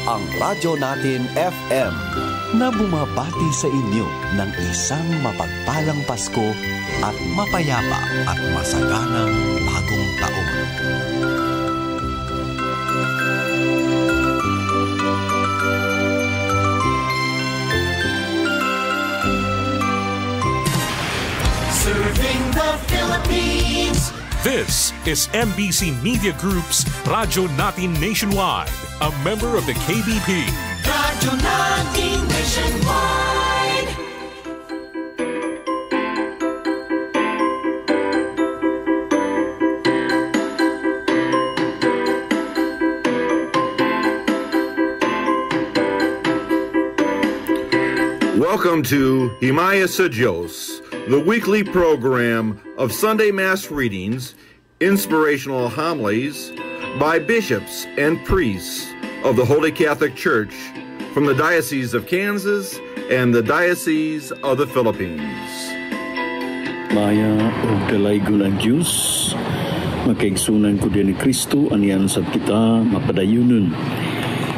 ang Radyo Natin FM na bumabati sa inyo ng isang mapagpalang Pasko at mapayapa at masaganang bagong taon. Serving the Philippines. This is MBC Media Group's Radyo Natin Nationwide, a member of the KBP. Radyo Natin Nationwide. Welcome to Himaya sa Diyos, the weekly program of Sunday Mass readings, inspirational homilies by bishops and priests of the Holy Catholic Church from the Diocese of Kansas and the Diocese of the Philippines. Maya o dalaygon ang Diyos, makaigsunan ko din ni Kristo, aniyan sa kita mapadayunon,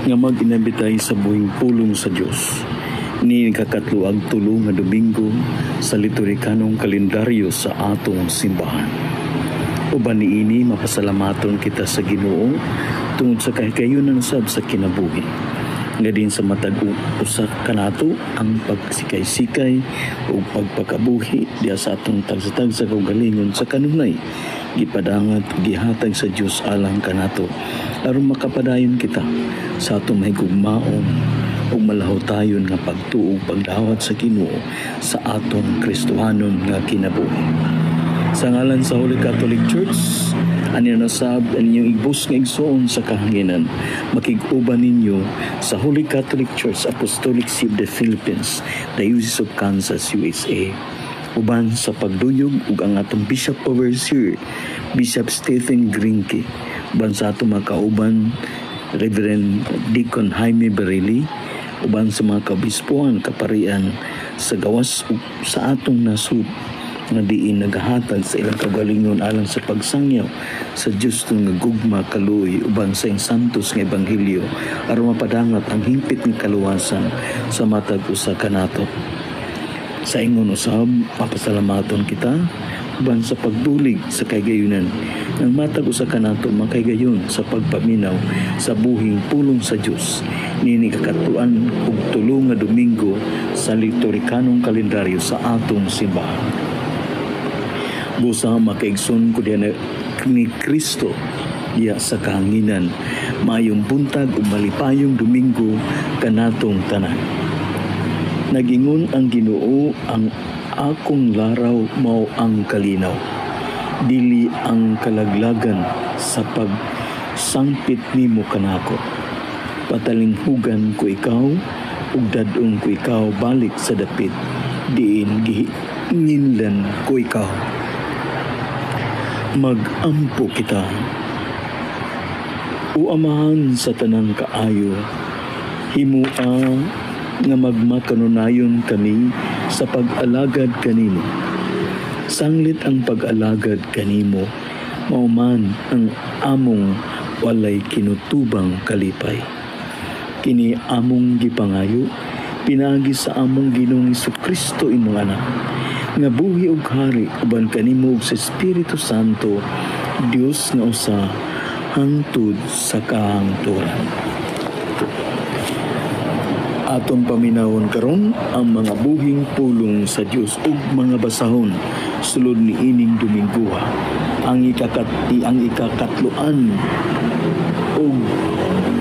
nga mag-inabitay sa buhing pulong sa Diyos. Ni kakatlo ang tulo nga Domingo sa liturhikanong kalendaryo sa atong simbahan. Uban niini mapasalamaton kita sa Ginoo tungod sa kahigayunan sab sa kinabuhi. Nga din sa matag usa kanato ang pagsikay-sikay o pagpakabuhi diya sa atong tagsatag sa kaugalingon sa kanunay gipadangat gihatag sa Dios alang kanato aron makapadayon kita sa atong mahigugmaon ug malahotayon nga pagtuog pagdawat sa Ginoo sa atong Kristohanon nga kinabuhi. Sa ngalan sa Holy Catholic Church, ani nasab ang inyong ibus nga igsoon sa kahanginan, makig-uban ninyo sa Holy Catholic Church Apostolic See of the Philippines, Diocese of Kansas, USA. Uban sa pagduyog ug ang atong Bishop Overseer, Bishop Stephen Grinke, uban sa atong makauban, Reverend Deacon Jaime Barili, uban sa mga kabispuan kaparian sa gawas sa atong nasud nga diin nagahatag sa ilang kagalingon alang sa pagsangyaw sa Diyos nga gugma kaluoy uban sa santos nga ebanghelyo aron mapadangat ang hingpit ng kaluwasan sa matag usa kanato. Sa ingon usab mapasalamaton kita uban sa pagdulig sa kagayunan ng matag usa kanato makaygayon sa pagpaminaw sa buhing pulong sa Dios nini kakatuan ug tulo nga Domingo sa liturhikanong kalendaryo sa atong simbahan. Busa makaigsoon ko diyan ni Kristo diya sa kahanginan mayong buntag ug malipayong Domingo kanatong tanan. Nagingon ang Ginoo, ang akong laraw mao ang kalinaw, dili ang kalaglagan sa pagsangpit nimo kanako. Patalinghugan ko ikaw ug dadong ko ikaw balik sa dapit, diin gihinginlan ko ikaw. Mag-ampo kita, o Amahan sa tanang kaayo, himua nga magmakanunayon kami sa pag-alagad kanimo. Sanglit ang pag-alagad kanimo, mauman ang among walay kinutubang kalipay. Kini among gipangayo, pinagi sa among Ginoong Jesucristo imong anak, nga buhi ug hari uban kanimo sa Espiritu Santo, Dios nga usa hangtod sa kahangturan. Atong paminawon karon ang mga buhing pulong sa Dios ug mga basahon sulod ni ining Domingo, ang ikakatloan ug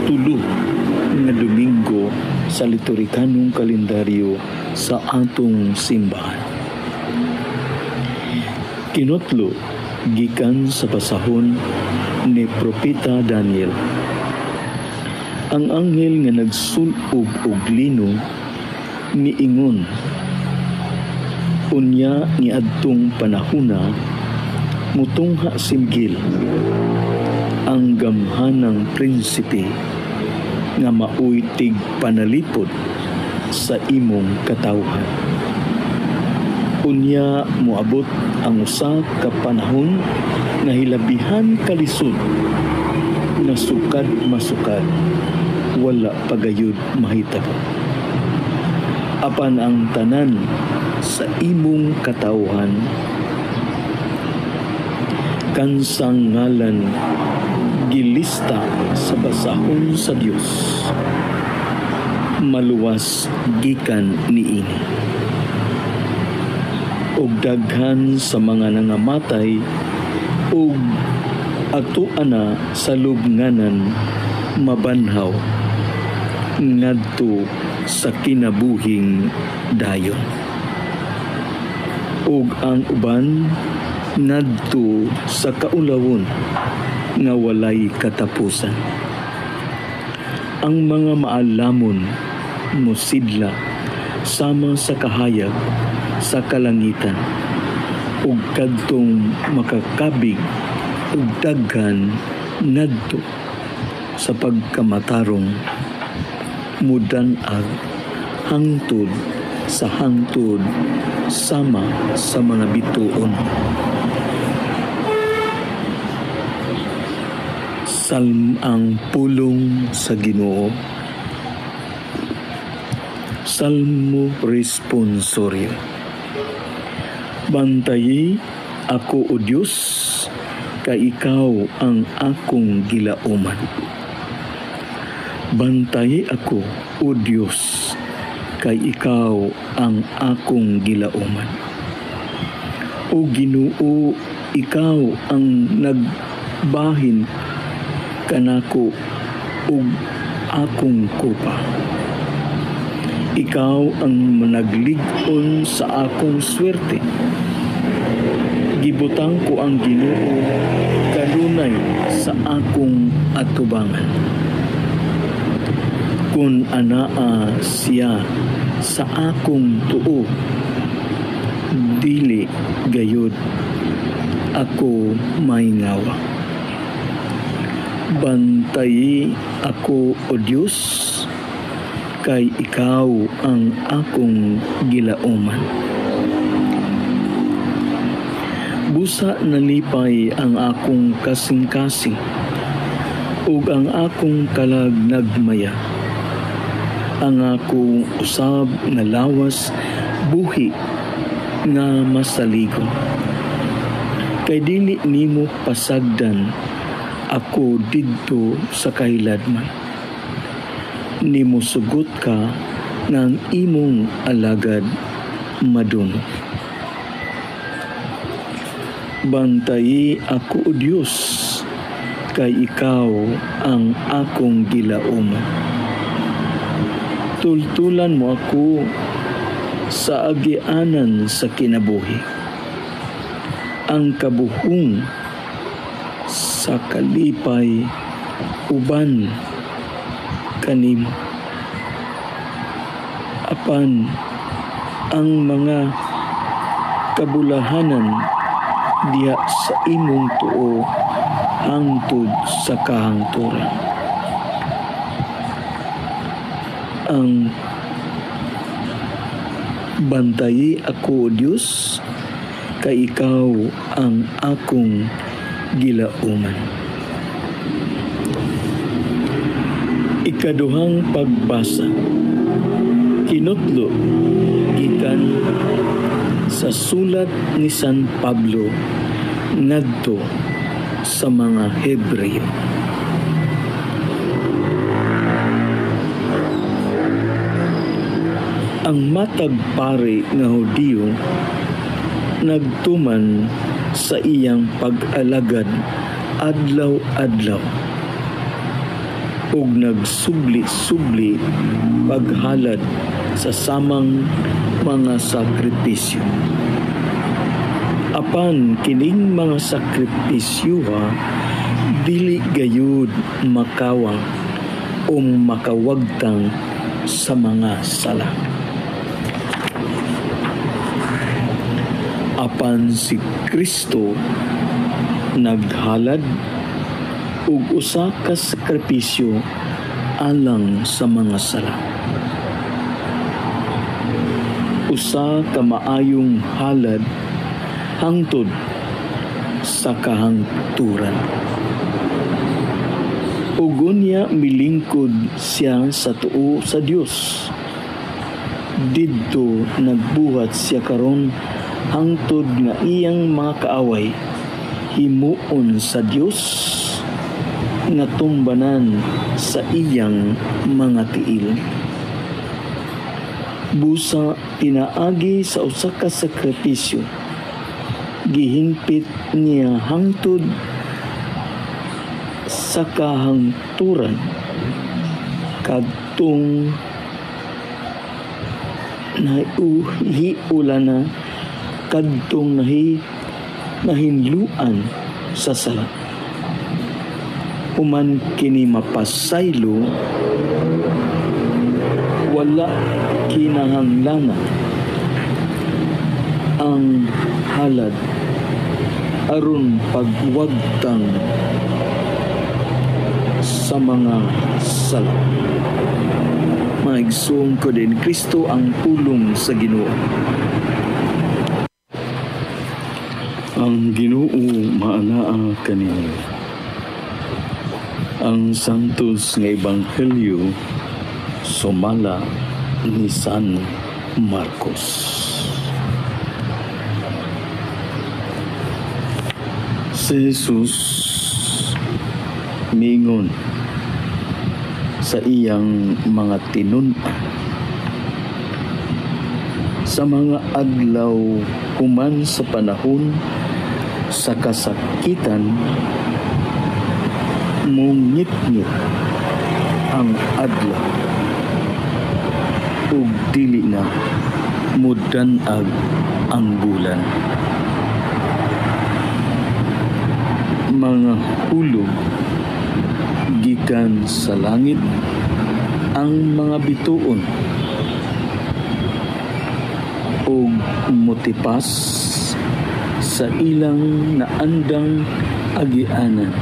tulo nga Domingo sa liturhikanong kalendaryo sa atong simbahan. Kinotlo gikan sa basahon ni Propeta Daniel. Ang anghel nga nagsulog og lino niingon, unya ni adtong panahona mutungha simgil ang gamhanang prinsipe nga maoy tig panalipod sa imong katawhan. Unya moabot ang usa ka panahon nga hilabihan kalisod na sukad masukad wala pagayud mahitabo. Apan ang tanan sa imong katawhan kansang ngalan gilista sa basahon sa Dios, maluwas gikan niini. Og daghan sa mga nangamatay og atuana sa lubnganan mabanhaw ngadto sa kinabuhing dayon. Ug ang uban ngadto sa kaulawon nga walay katapusan. Ang mga maalamon mosidla sama sa kahayag sa kalangitan ug kadtong makakabig ug daghan ngadto sa pagkamatarong mudan-ag hangtod sa hangtod sama sa mga bituon. Ang pulong sa Ginoo. Salmo responsorio. Bantayi ako o Diyos, kay ikaw ang akong gilauman. Bantayi ako o Diyos, kay ikaw ang akong gilauman. O Ginoo, ikaw ang nagbahin kanako ug akong kupa. Ikaw ang managlig-on sa akong swerte. Gibutang ko ang Ginoo kanunay sa akong atubangan. Kung anaa siya sa akong tuo, dili gayud ako maingawa. Bantayi ako o Diyos, kay ikaw ang akong gilauman. Busa nalipay ang akong kasing-kasing ug ang akong kalagnagmaya. Ang akong usab nga lawas buhi nga masaligon. Kay dili nimo pasagdan ako didto sa kahiladman. Nimo sugot ka ng imong alagad madunog. Bantayi ako o Diyos, kay ikaw ang akong gilauman. Tultulan mo ako sa agianan sa kinabuhi. Ang kabuhong sa kalipay uban kanimo. Apan ang mga kabulahanan diha sa imong tuo hangtod sa kahangturan. Ang bantayi ako o Diyos, kay ikaw ang akong gilauman. Ikaduhang pagbasa. Kinutlo gikan sa sulat ni San Pablo ngadto sa mga Hebreo. Ang matag pare nga Hudiyo nagtuman sa iyang pag-alagad adlaw-adlaw ug nagsubli-subli paghalad sa samang mga sakripisyo. Apan kining mga sakripisyo dili gayud makawang o makawagtang sa mga sala. Apan si Kristo naghalad ug usa ka sakripisyo alang sa mga sala. Usa ka maayong halad hangtod sa kahangturan. Ugunya milingkod siya sa tuo sa Dios. Didto nagbuhat siya karon hangtod nga iyang mga kaaway himuon sa Dios nga tumbanan sa iyang mga tiil. Busa pinaagi sa usa ka sakripisyo. Gihinpit niya hangtod sa kahangturan kadtong nahiula na kadtong nahinluan sa sala. Human kini mapasaylo, wala kinahanglanan ang halad aron pagwagtang sa mga sala. Maigsoon ko din Kristo ang pulong sa Ginoo. Ang Ginoo maanaa kaninyo. Ang santos nga ebanghelyo sumala ni San Marcos. Si Jesus mingon sa iyang mga tinun-an sa mga adlaw human sa panahon sa kasakitan, mungit-ngit ang adlaw ug dili na mudanag ang bulan. Mga hulog gikan sa langit ang mga bituon ug motipas sa ilang naandang agianan.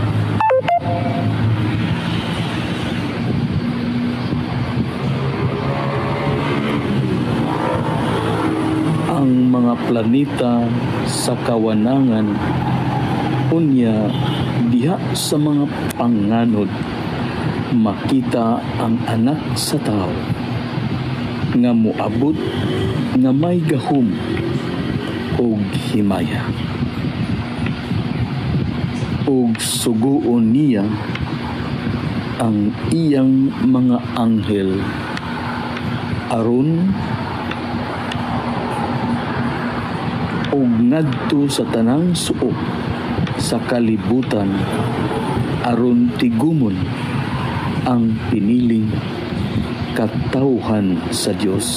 Ang mga planeta sa kawanangan unya diha sa mga panganod makita ang anak sa tao nga moabot nga may gahom ug himaya ug suguon niya ang iyang mga anghel aron ug ngadto sa tanang suok sa kalibutan aron tigumon ang piniling katawhan sa Dios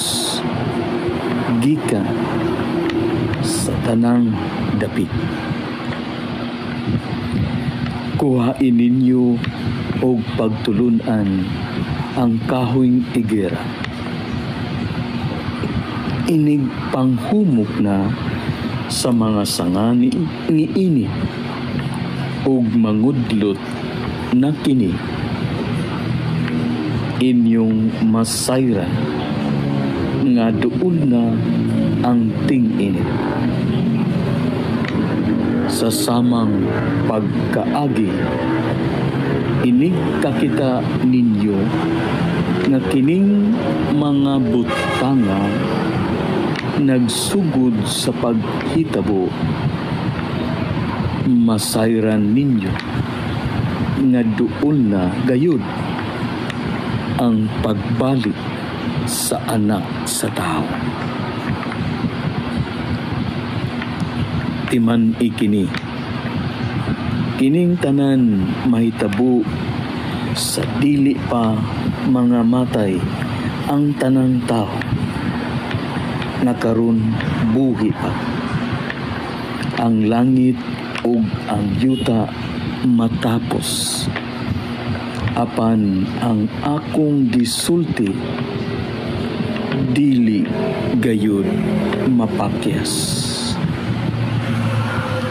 gikan sa tanang dapit. Kuhain ninyo og pagtulunan ang kahoyng igera. Inig panghumok na sa mga sanga niini ug mangudlot na kini inyong masayran nga duol na ang ting-init. Sa samang pagkaagi inig kakita ninyo nga kining mga butanga nagsugod sa paghitabo, masayran ninyo nga duol na gayud ang pagbalik sa anak sa tao. Timan ikini kining tanan mahitabo sa dili pa mga matay ang tanang tao na karon buhi pa. Ang langit ug ang yuta matapos, apan ang akong gisulti dili gayud mapakyas.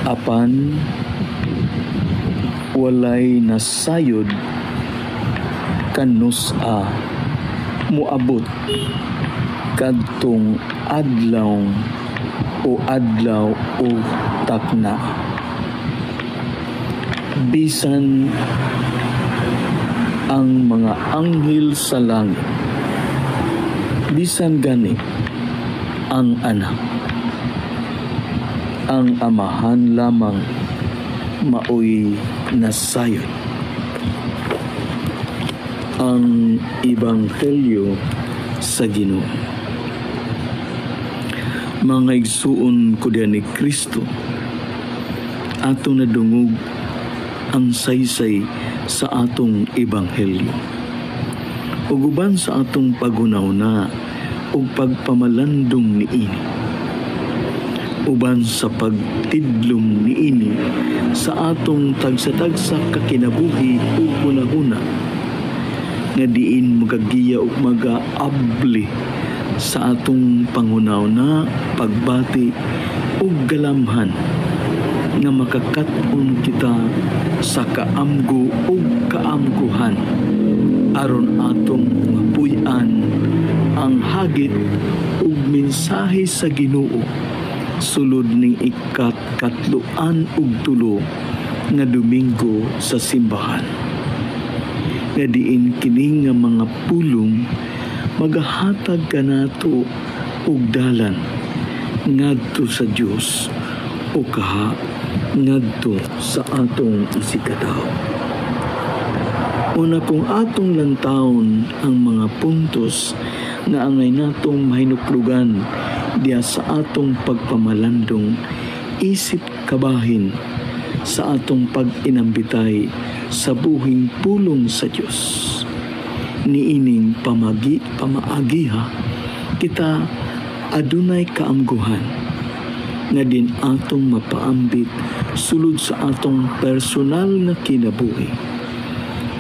Apan walay nasayod kanus-a muabot kadtong adlaw o takna. Bisan ang mga anghel sa langit, bisan gani ang anak, ang amahan lamang maoy nasayon. Ang Ebanghelyo sa Ginoo. Mga igsuon ko diyan ni Kristo, atong nadungog ang saysay sa atong Ebanghelyo. Ug uban sa atong paghunahuna ug pagpamalandong niini. Uban sa pagtidlom niini sa atong tagsa-tagsa kakinabuhi ug hunahuna, nga diin magagiya ug magaabli sa atong pangunaw na pagbati ug galamhan nga makakaton kita sa kaamgo ug kaamguhan aron atong mapuy-an ang hagit ug mensahe sa Ginoo sulod ning ikatluan ug tulo nga Domingo sa simbahan. Nga diin kini nga mga pulong magahatag kanato og dalan ngadto sa Dios o kaha ngadto sa atong isikataw. Una kung atong lantawon ang mga puntos na angay natong mahinuklugan diya sa atong pagpamalandong, isip kabahin sa atong pag-inambitay sa buhing pulong sa Dios. Niining pamaagiha kita adunay kaamguhan nga din atong mapaambit sulod sa atong personal nga kinabuhi.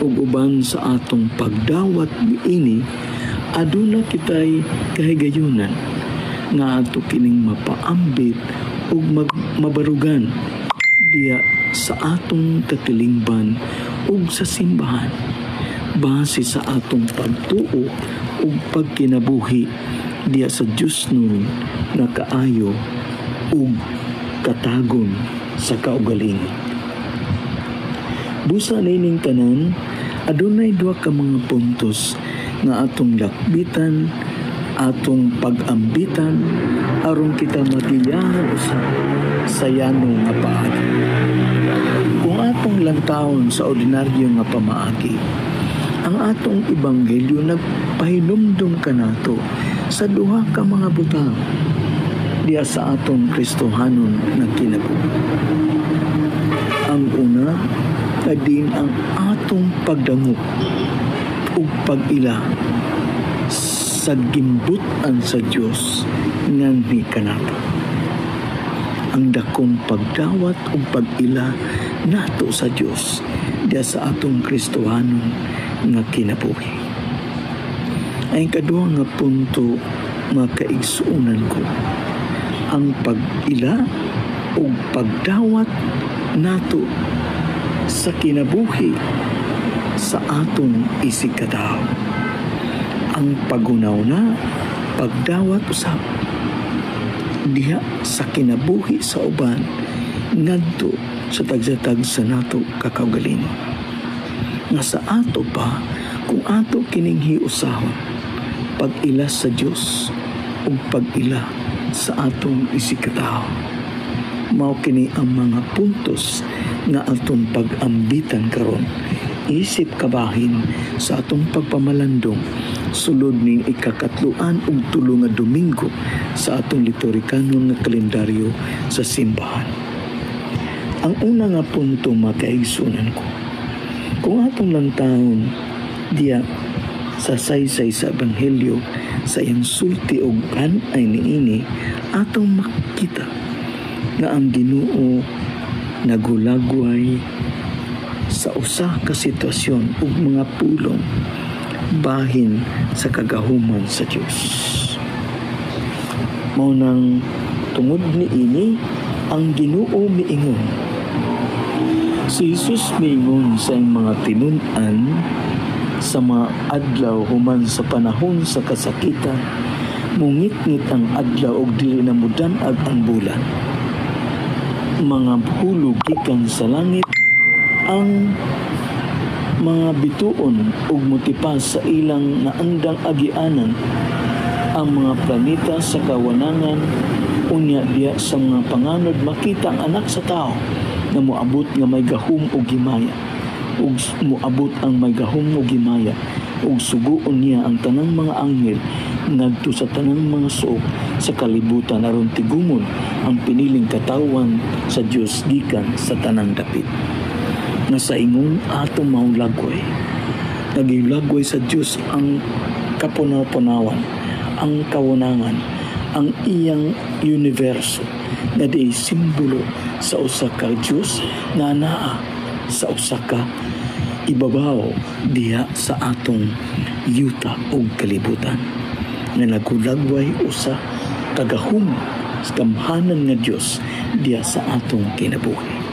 Ug uban sa atong pagdawat niini aduna kitay kahigayunan nga ato kining mapaambit ug mabarugan diya sa atong katilingban ug sa simbahan base sa atong pagtuo ug pagkinabuhi diya sa Dios nun na kaayo ug katagon sa kaugalingon. Busa nining tanan adunay duha ka mga puntos nga atong lakbitan, atong pag-ambitan aron kita magiyahan sa yanong nga paagi. Kung atong lantawon sa ordinaryo nga pamaagi, ang atong Ebanghelyo nagpahinumdum kanato sa duha ka mga butang diya sa atong Kristohanon nga kinabuhi. Ang una, kadin ang atong pagdangop ug pag-ila sa gimbutan sa Dios nganhi kanato. Ang dakong pagdawat ug pag-ila nato sa Dios diya sa atong Kristohanon nga kinabuhi. Ay kaduha nga punto nga kaigsuonan ko, ang pag-ila ug pagdawat nato sa kinabuhi sa atong isikataw. Ang pagunaw na pagdawat usab diha sa kinabuhi sa uban ngadto sa tagsatag sa nato kakaugalingon. Nga sa ato pa kung ato kining hiusahon pag-ila sa Dios ug pag-ila sa atong isikataw. Mao kini ang mga puntos nga atong pag-ambitan karon, isip kabahin sa atong pagpamalandong sulod ning ikakatluan ug tulo nga Domingo sa atong liturhikanon nga kalendaryo sa simbahan. Ang una nga punto makaigsunan ko, kung atong lantawon diya sa saysay sa Ebanghelyo sa iyang sulti ug kanay niini, atong makita nga ang Ginoo nagulagway sa usa ka sitwasyon ug mga pulong bahin sa kagahuman sa Dios. Mao nang tungod niini ang Ginoo miingon. Si Jesus miingon sa mga tinun-an sa mga adlaw human sa panahon sa kasakitan, mungit-ngit ang adlaw ug dili na mudan-ag ang bulan. Mga hulog gikan sa langit ang mga bituon ug motipas sa ilang naandang agianan ang mga planeta sa kawanangan. Unya diya sa mga panganod makita ang anak sa tao na moabot nga may gahom ug himaya, ug moabot ang may gahom ug himaya, ug suguon niya ang tanang mga anghel ngadto sa tanang mga suok sa kalibutan aron tigumon ang piniling katawan sa Dios gikan sa tanang dapit. Nga sa ingong atong maulagway, nagilagway sa Dios ang kapunaw-punawan, ang kawanangan, ang iyang universo na di simbolo sa usa ka Dios na naa sa usa ka ibabaw diha sa atong yuta o kalibutan, na nagulagway usa kagahom sa gamhanan nga Dios diha sa atong kinabuhi.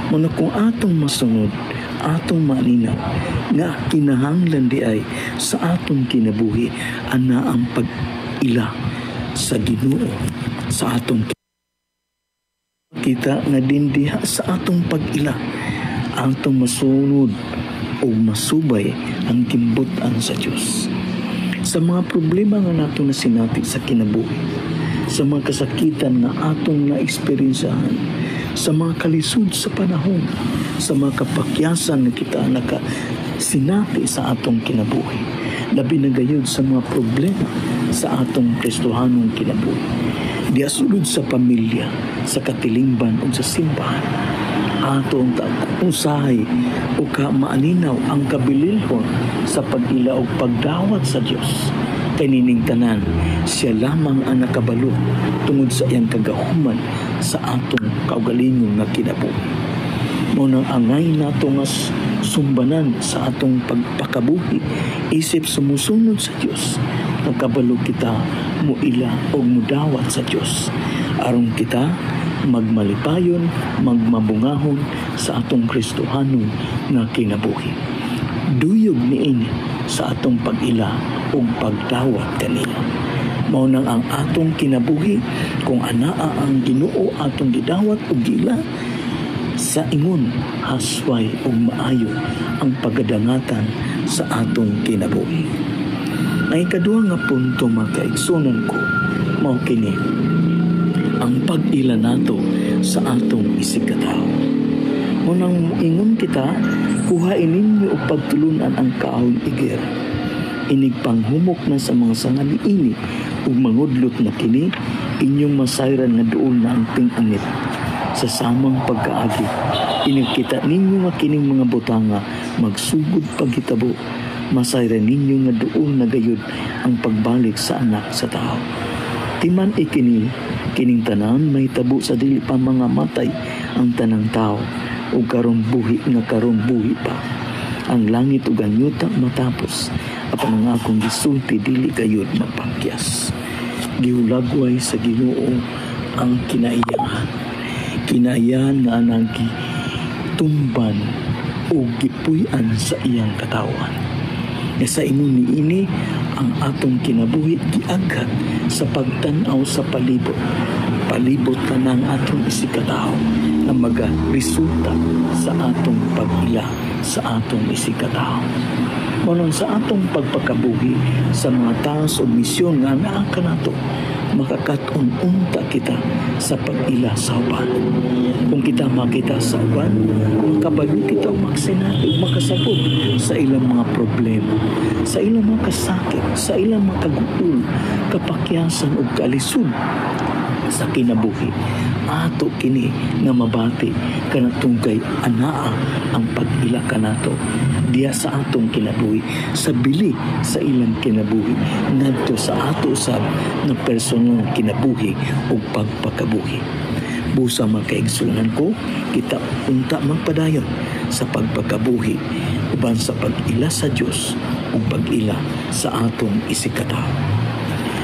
Muna kung atong masunod, atong maninaw nga kinahanglan di ay sa atong kinabuhi ana ang pag-ila sa Ginoo sa atong kita nga din diha sa atong pag-ila atong masunod o masubay ang kimbutan sa Dios sa mga problema nga nato na sinati sa kinabuhi, sa mga kasakitan nga atong na-eksperyensahan, sa mga kalisod sa panahon, sa mga kapakyasan na kita nakasinati sa atong kinabuhi, labi na gayud sa mga problema sa atong Kristohanong kinabuhi, diya sulod sa pamilya, sa katilingban o sa simbahan. Atong usahay o maaninaaw ang kabililhon sa pag-ila o pagdawat sa Dios. Kanining tanan, siya lamang ang nakabalo tungod sa iyang kagahuman sa atong kaugalingon nga kinabuhi. Munang angay nato nga sumbanan sa atong pagpakabuhi, isip sumusunod sa Dios, nagkabalo kita muila o mudawat sa Dios aron kita magmalipayon, magmabungahon sa atong Kristohanon nga kinabuhi. Duyog niini sa atong pag-ila o pagdawat kaniya. Mao nang ang atong kinabuhi kung anaa ang Ginoo atong gidawat o gila, sa ingon hasway o maayo ang pagdangatan sa atong kinabuhi. Ay kadua nga punto makaigsunan ko, mao kini ang pag-ila nato sa atong isigkatao. Munang ingon kita, kuhainin niyo o pagtulunan ang kahoy igir. Inig panghumok na sa mga sangaliini o mangudlot na kini, inyong masayran na doon na ang ting-anit. Sa samang pagkaagi, inigkita ninyo nga kining mga butanga, magsugod paghitabo, masayran ninyo nga doon na gayud ang pagbalik sa anak sa tao. Timan ikini, kining tanan may tabo sa dili pa mga matay ang tanang tao o karong buhi nga karong buhi pa. Ang langit ug ang yuta matapos, apan ang akong gisulti dili gayud mapakyas. Giulagway sa Ginoo ang kinaiyahan. Kinaiyahan nga anang tumban o gipuy-an sa iyang katawan. Na sa ingon niini ang atong kinabuhi giaghat sa pagtan-aw sa palibot. Palibot ka ng atong isikatao na magaresulta sa atong pag-ila sa atong isikatao. Manong sa atong pagpakabuhi sa mga taos o misyon nga naaka nato, makakatununta kita sa pag-ila sa uban. Kung kita makita sa uban, makabalo kita o magsinabi, makasabot sa ilang mga problema, sa ilang mga kasakit, sa ilang mga kagutul, kapakyasan o kalisod sa kinabuhi. Ato kini na mabati kanatong kay anaa ang pag-ila kanato diya sa atong kinabuhi, sa bili sa ilang kinabuhi, ngadto sa ato sab na personal kinabuhi o pagpakabuhi. Busa makaigsunan ko, kita unta magpadayon sa pagpakabuhi uban sa pag-ila sa Dios o pag-ila sa atong isikatao.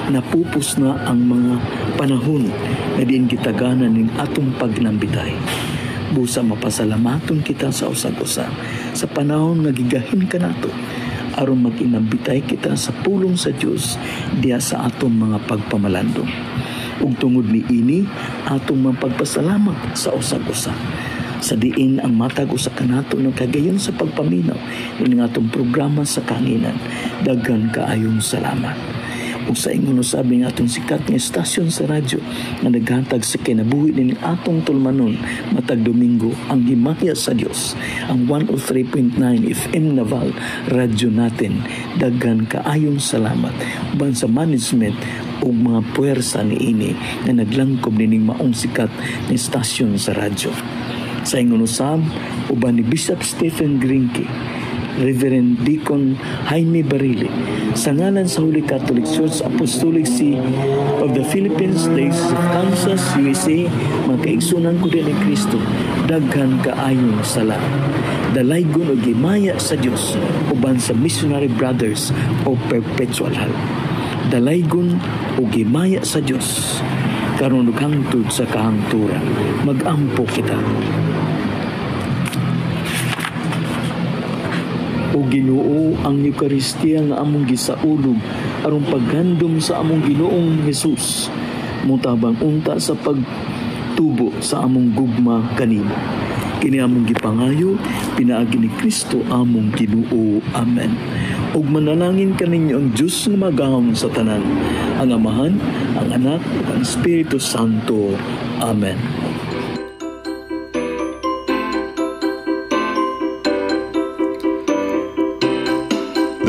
Napupos na ang mga panahon na diin kitaganan ning atong pagnambitay. Busa mapasalamaton kita sa usag-usa sa panahon nga gigahin kanato aron mag-inambitay kita sa pulong sa Dios diya sa atong mga pagpamalandong. Ug tungod niini atong mapagpasalamat sa usag-usa sa diin ang matag usa kanato ng kagayon sa pagpaminaw ng atong programa sa kanginan. Daghan kaayong salamat. Ug sa ingon sabi ng atong sikat nga estasyon sa radyo nga naghatag sa kinabuhi din atong tulmanon matag Domingo ang himaya sa Dios, ang 103.9 FM Naval radyo natin. Daghan kaayong salamat uban sa management ug mga puwersa niini nga naglangkob nining maong sikat nga estasyon sa radyo. Sa ingon usab uban ni Bishop Stephen Grinke, Reverend Deacon Jaime Barili, sa ngalan sa Holy Catholic Church Apostolic See of the Philippines, Diocese of Kansas, USA, magkaigsunan ko din ni Kristo, daghan kaayong salamat. Dalaygon o gimaya sa Diyos, uban sa Missionary Brothers o Perpetual Help. Dalaygon o gimaya sa Diyos, karon ug hangtod sa kahangturan, magampo kita. O Ginoo, ang Eucharistia nga among gisaulog aron paghandom sa among Ginoong Hesus, mutabang unta sa pagtubo sa among gugma kanimo. Kini among gipangayo pinaagi ni Kristo among Ginoo. Amen. Ug manalangin kaninyo ang Dios nga magahom sa tanan, ang Amahan, ang Anak, ug ang Espiritu Santo. Amen.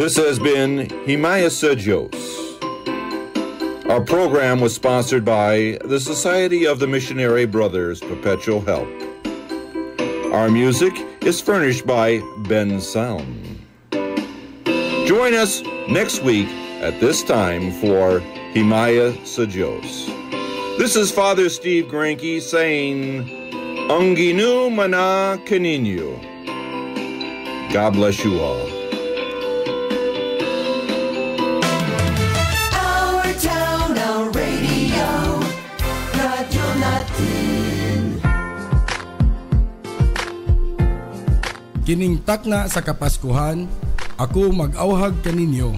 This has been Himaya sa Diyos. Our program was sponsored by the Society of the Missionary Brothers Perpetual Help. Our music is furnished by Ben Sound. Join us next week at this time for Himaya sa Diyos. This is Father Steve Granke saying, Ang Ginoo mana kaninyo. God bless you all. Kining takna sa Kapaskuhan, ako mag-awhag kaninyo,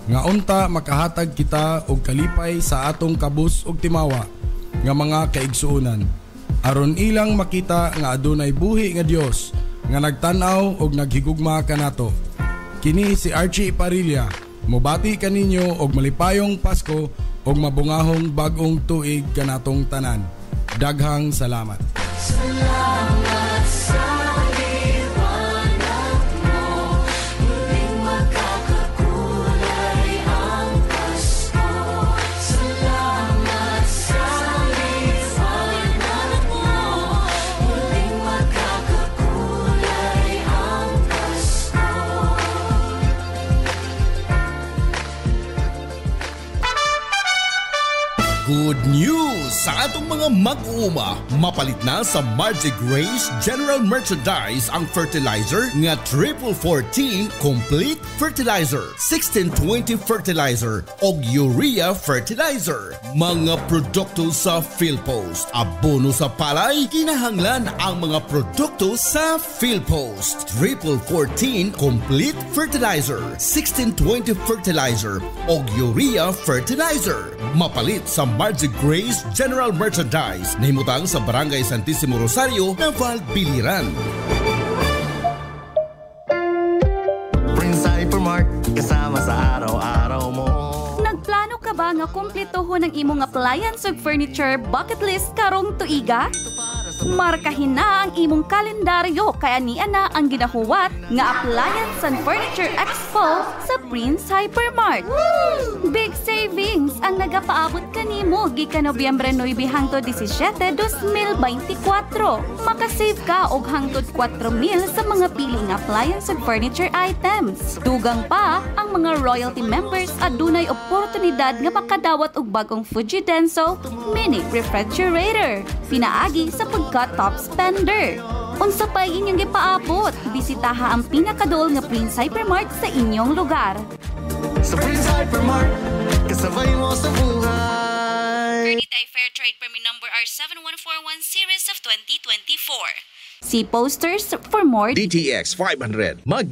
nga unta makahatag kita og kalipay sa atong kabus og timawa, nga mga kaigsuonan. Aron ilang makita nga adunay buhi nga Dios, nga nagtanaw og naghigugma kanato. Kini si Archie Parilla, mobati kaninyo og malipayong Pasko og mabungahong bag-ong tuig kanatong tanan. Daghang salamat. Salamat sa good news sa atong mga mag-uuma. Mapalit na sa Margie Grace General Merchandise ang fertilizer nga 1414 Complete Fertilizer, 1620 Fertilizer og Urea Fertilizer. Mga produkto sa Philpost. Abono sa palay, kinahanglan ang mga produkto sa Philpost. 1414 Complete Fertilizer, 1620 Fertilizer og Urea Fertilizer. Mapalit sa Margie Grace General Merchandise na himutang sa Barangay Santissimo Rosario, Naval, Biliran. Prince Hypermart, kasama sa araw-araw mo. Nagplano ka ba nga kumpletohon ang imong appliance ug furniture bucket list karong tuiga? Markahin na ang imong kalendaryo kaya niya na ang ginahuwat nga Appliance and Furniture Expo sa Prince Hypermart. Big savings ang nagapaabot kanimo gikan Nobyembre 9 hangtod 17, 2024. Makasave ka og hangtod 4,000 sa mga piling appliance and furniture items. Dugang pa ang mga royalty members adunay oportunidad nga makadawat og bagong Fuji Denso mini refrigerator. Pinaagi sa pagka-top spender. Unsa pa inyong gipaabot? Bisitaha ang pinakadool nga Prince Hypermart sa inyong lugar. Sa Prince Hypermart, kasabay mo sa buhay. Permit Fair Trade Permit Number R7141 Series of 2024. See posters for more DTX 500. Mag